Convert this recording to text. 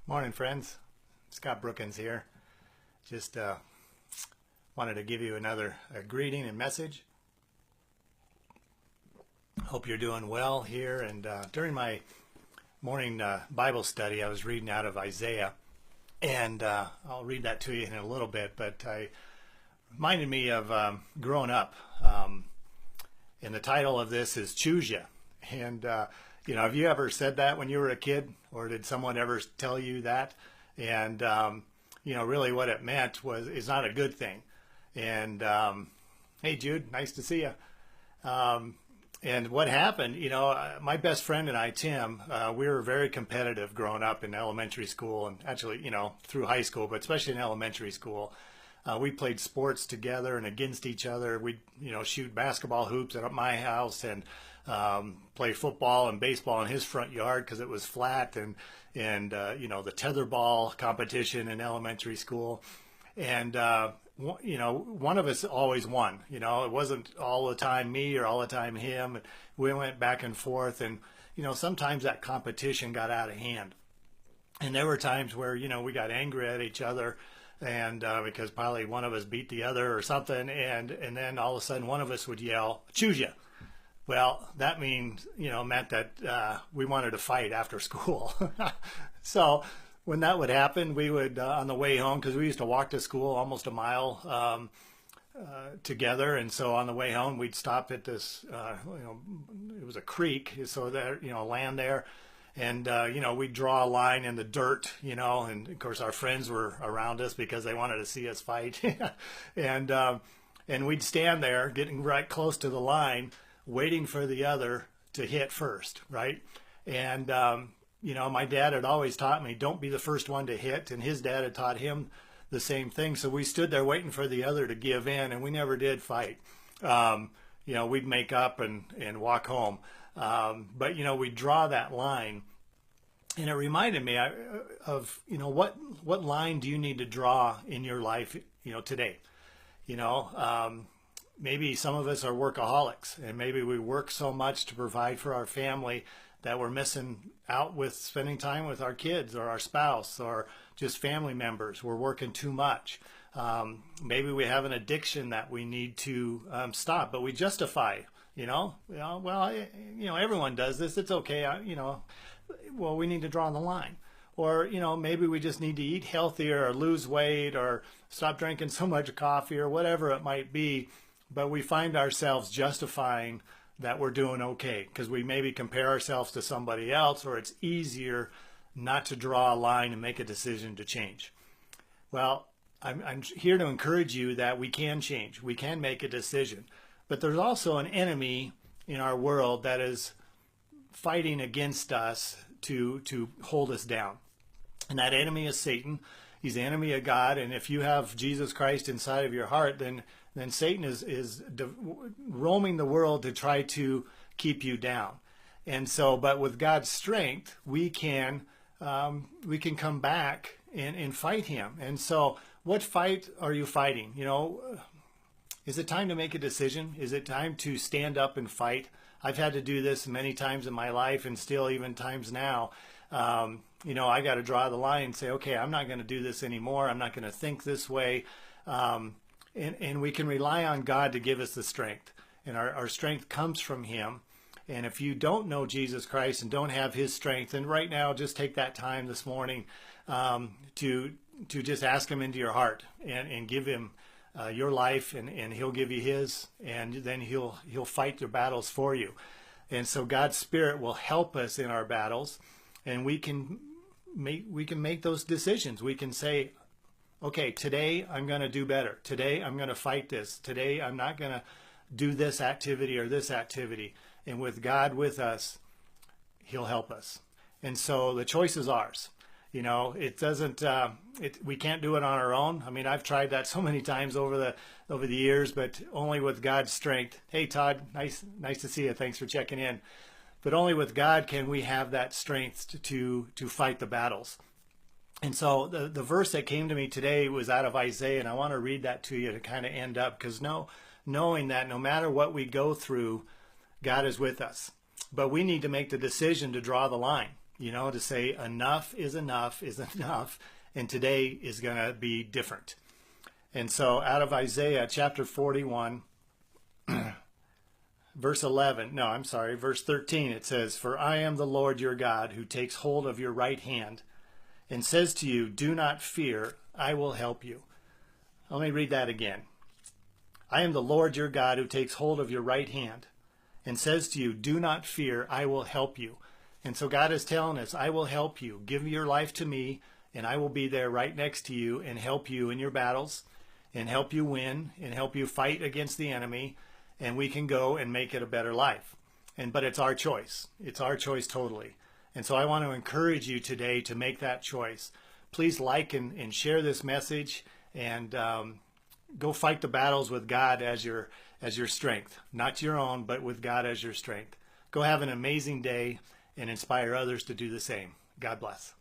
Morning, friends. Scott Brookins here. Just wanted to give you another greeting and message. Hope you're doing well here. And during my morning Bible study, I was reading out of Isaiah, and I'll read that to you in a little bit. But I reminded me of growing up, and the title of this is "Choose Ya." And have you ever said that when you were a kid, or did someone ever tell you that? And really, what it meant is not a good thing. And hey, Jude, nice to see you. And what happened? My best friend and I, Tim, we were very competitive growing up in elementary school, and actually, through high school, but especially in elementary school. We played sports together and against each other. We'd, shoot basketball hoops at my house and play football and baseball in his front yard because it was flat, and the tetherball competition in elementary school. And, one of us always won. It wasn't all the time me or all the time him. We went back and forth, and, sometimes that competition got out of hand. And there were times where, we got angry at each other, and because probably one of us beat the other or something, and then all of a sudden one of us would yell, "Choose ya." Well, that meant that we wanted to fight after school. So when that would happen, we would, on the way home, because we used to walk to school almost a mile together, and so on the way home, we'd stop at this, it was a creek, so there, land there. And, we'd draw a line in the dirt, and of course our friends were around us because they wanted to see us fight. And we'd stand there getting right close to the line, waiting for the other to hit first, right? And, my dad had always taught me, don't be the first one to hit, and his dad had taught him the same thing. So we stood there waiting for the other to give in, and we never did fight. We'd make up and walk home. But we'd draw that line, and it reminded me of, what line do you need to draw in your life, today? Maybe some of us are workaholics, and maybe we work so much to provide for our family that we're missing out with spending time with our kids or our spouse or just family members. We're working too much. Maybe we have an addiction that we need to stop, but we justify, everyone does this. It's okay. Well, we need to draw the line. Or, maybe we just need to eat healthier or lose weight or stop drinking so much coffee or whatever it might be. But we find ourselves justifying that we're doing okay because we maybe compare ourselves to somebody else, or it's easier not to draw a line and make a decision to change. Well, I'm here to encourage you that we can change. We can make a decision. But there's also an enemy in our world that is fighting against us to hold us down. And that enemy is Satan. He's the enemy of God. And if you have Jesus Christ inside of your heart, then Satan is roaming the world to try to keep you down. And so, but with God's strength, we can come back and fight him. And so, what fight are you fighting? Is it time to make a decision? Is it time to stand up and fight? I've had to do this many times in my life, and still even times now. I got to draw the line and say, okay, I'm not going to do this anymore. I'm not going to think this way. And we can rely on God to give us the strength. And our strength comes from him. And if you don't know Jesus Christ and don't have his strength, then right now just take that time this morning to just ask him into your heart and give him your life, and he'll give you his, and then he'll fight your battles for you. And so God's Spirit will help us in our battles, and we can make those decisions. We can say, okay, today I'm going to do better. Today I'm going to fight this. Today I'm not going to do this activity or this activity. And with God with us, he'll help us. And so the choice is ours. It doesn't, we can't do it on our own. I mean, I've tried that so many times over the years, but only with God's strength. Hey, Todd, nice to see you. Thanks for checking in. But only with God can we have that strength to fight the battles. And so the verse that came to me today was out of Isaiah, and I want to read that to you to kind of end up, because knowing that no matter what we go through, God is with us. But we need to make the decision to draw the line. to say enough is enough is enough, and today is going to be different. And so out of Isaiah chapter 41, verse 13, it says, "For I am the Lord your God, who takes hold of your right hand and says to you, 'Do not fear, I will help you.'" Let me read that again. "I am the Lord your God, who takes hold of your right hand and says to you, 'Do not fear, I will help you.'" And so God is telling us, I will help you. Give your life to me, and I will be there right next to you and help you in your battles and help you win and help you fight against the enemy, and we can go and make it a better life. But it's our choice. It's our choice totally. And so I want to encourage you today to make that choice. Please like and share this message, and go fight the battles with God as your strength. Not your own, but with God as your strength. Go have an amazing day and inspire others to do the same. God bless.